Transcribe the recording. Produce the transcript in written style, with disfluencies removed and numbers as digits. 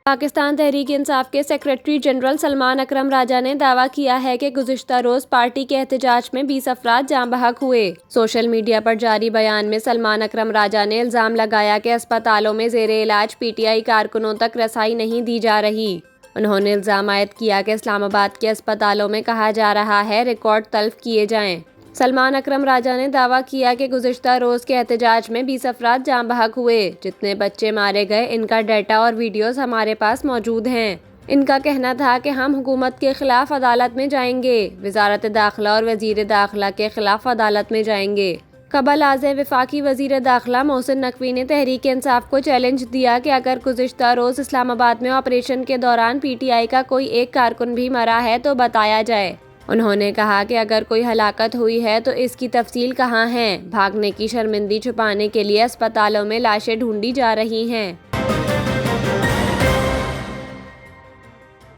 پاکستان تحریک انصاف کے secretary general Salman اکرم راجہ نے دعویٰ کیا ہے کہ گزشتہ روز پارٹی کے احتجاج میں 20 افراد جاں بحق ہوئے۔ سوشل میڈیا پر جاری بیان میں سلمان اکرم راجہ نے الزام لگایا کہ اسپتالوں میں زیر علاج پی ٹی آئی کارکنوں تک رسائی نہیں دی جا رہی۔ انہوں نے الزام عائد کیا کہ اسلام آباد کے اسپتالوں میں کہا جا رہا ہے ریکارڈ تلف کیے جائیں۔ سلمان اکرم راجہ نے دعویٰ کیا کہ گزشتہ روز کے احتجاج میں 20 افراد جاں بحق ہوئے۔ جتنے بچے مارے گئے ان کا ڈیٹا اور ویڈیوز ہمارے پاس موجود ہیں۔ ان کا کہنا تھا کہ ہم حکومت کے خلاف عدالت میں جائیں گے، وزارت داخلہ اور وزیر داخلہ کے خلاف عدالت میں جائیں گے۔ قبل ازیں وفاقی وزیر داخلہ محسن نقوی نے تحریک انصاف کو چیلنج دیا کہ اگر گزشتہ روز اسلام آباد میں آپریشن کے دوران پی ٹی آئی کا کوئی ایک کارکن بھی مرا ہے تو بتایا جائے۔ انہوں نے کہا کہ اگر کوئی ہلاکت ہوئی ہے تو اس کی تفصیل کہاں ہے؟ بھاگنے کی شرمندگی چھپانے کے لیے اسپتالوں میں لاشیں ڈھونڈی جا رہی ہیں۔